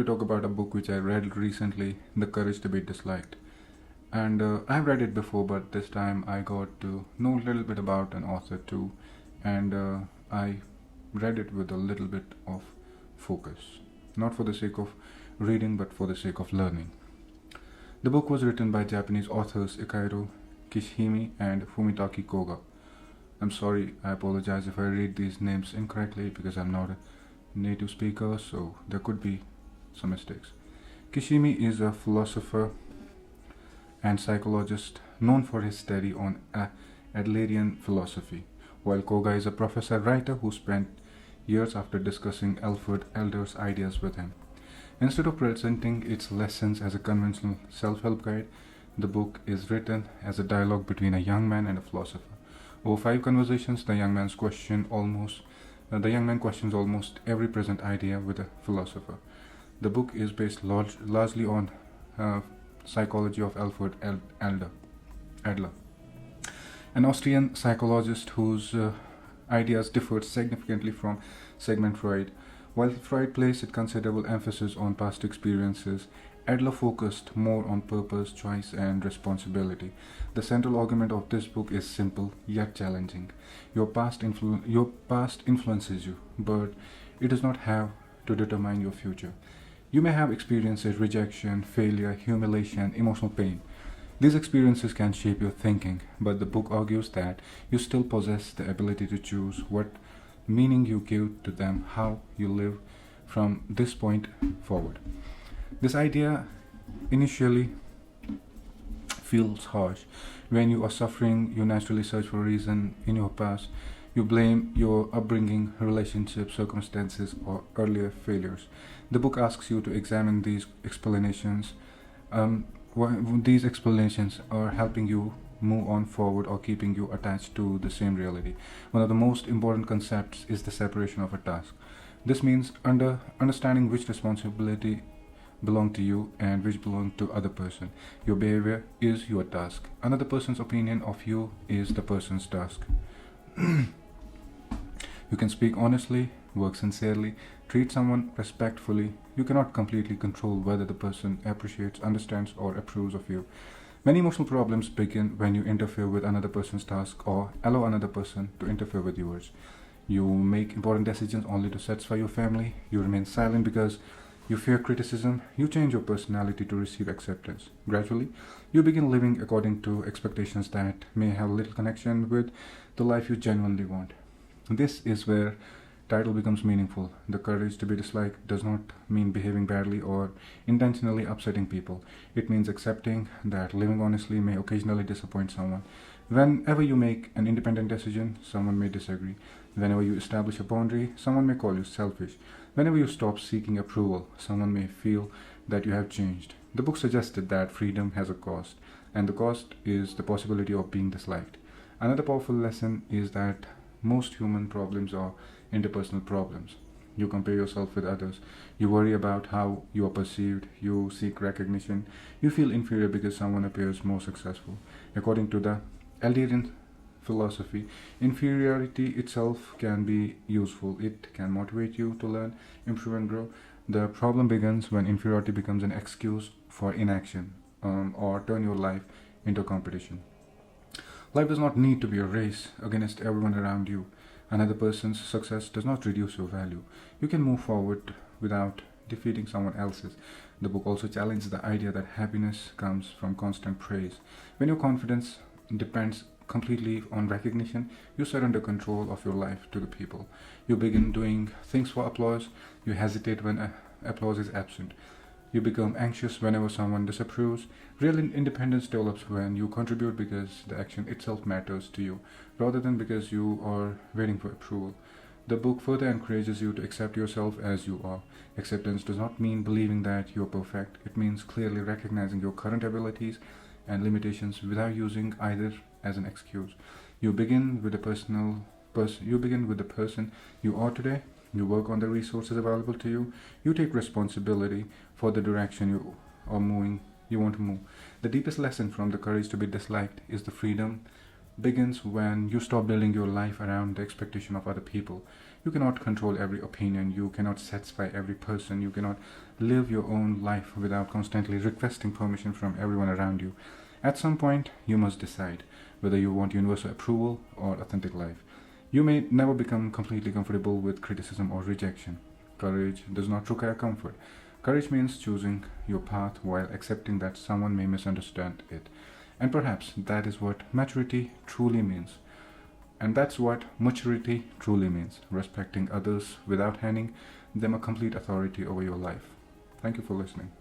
to talk about a book which I read recently, The Courage to Be Disliked. And I've read it before, but this time I got to know a little bit about an author too, and I read it with a little bit of focus. Not for the sake of reading, but for the sake of learning. The book was written by Japanese authors Ikairo Kishihime and Fumitaki Koga. I'm sorry, I apologize if I read these names incorrectly because I'm not a native speaker, so there could be some mistakes. Kishihime is a philosopher and psychologist known for his study on Adlerian philosophy, while Koga is a professor writer who spent years after discussing Alfred Adler's ideas with him. Instead of presenting its lessons as a conventional self-help guide, the book is written as a dialogue between a young man and a philosopher. Over 5 conversations, the young man questions almost every present idea with a philosopher. The book is based largely on psychology of Alfred Adler, an Austrian psychologist whose ideas differed significantly from Sigmund Freud. While Freud placed considerable emphasis on past experiences, Adler focused more on purpose, choice, and responsibility. The central argument of this book is simple yet challenging. Your past influences you, but it does not have to determine your future. You may have experienced rejection, failure, humiliation, emotional pain. These experiences can shape your thinking, but the book argues that you still possess the ability to choose what meaning you give to them, how you live from this point forward. This idea initially feels harsh. When you are suffering, you naturally search for a reason in your past. You blame your upbringing, relationships, circumstances, or earlier failures. The book asks you to examine these explanations. These explanations are helping you move on forward or keeping you attached to the same reality. One of the most important concepts is the separation of a task. This means understanding which responsibility belong to you and which belong to other person. Your behavior is your task. Another person's opinion of you is the person's task. You can speak honestly, work sincerely, treat someone respectfully. You cannot completely control whether the person appreciates, understands, or approves of you. Many emotional problems begin when you interfere with another person's task or allow another person to interfere with yours. You make important decisions only to satisfy your family. You remain silent because you fear criticism. You change your personality to receive acceptance. Gradually, you begin living according to expectations that may have little connection with the life you genuinely want. This is where title becomes meaningful. The courage to be disliked does not mean behaving badly or intentionally upsetting people. It means accepting that living honestly may occasionally disappoint someone. Whenever you make an independent decision, someone may disagree. Whenever you establish a boundary, someone may call you selfish. Whenever you stop seeking approval, someone may feel that you have changed. The book suggested that freedom has a cost, and the cost is the possibility of being disliked. Another powerful lesson is that most human problems are interpersonal problems. You compare yourself with others. You worry about how you are perceived. You seek recognition. You feel inferior because someone appears more successful. According to the Adlerian philosophy, inferiority itself can be useful. It can motivate you to learn, improve, and grow. The problem begins when inferiority becomes an excuse for inaction or turn your life into a competition. Life does not need to be a race against everyone around you. Another person's success does not reduce your value. You can move forward without defeating someone else's. The book also challenges the idea that happiness comes from constant praise. When your confidence depends completely on recognition, you surrender control of your life to the people. You begin doing things for applause. You hesitate when applause is absent. You become anxious whenever someone disapproves. Real independence develops when you contribute because the action itself matters to you, rather than because you are waiting for approval. The book further encourages you to accept yourself as you are. Acceptance does not mean believing that you are perfect. It means clearly recognizing your current abilities and limitations without using either as an excuse. You begin with the person you are today. You work on the resources available to you. You take responsibility for the direction you want to move. The deepest lesson from the courage to be disliked is the freedom begins when you stop building your life around the expectation of other people. You cannot control every opinion, you cannot satisfy every person, you cannot live your own life without constantly requesting permission from everyone around you. At some point, you must decide whether you want universal approval or authentic life. You may never become completely comfortable with criticism or rejection. Courage does not require comfort. Courage means choosing your path while accepting that someone may misunderstand it. And perhaps that is what maturity truly means. And that's what maturity truly means, respecting others without handing them a complete authority over your life. Thank you for listening.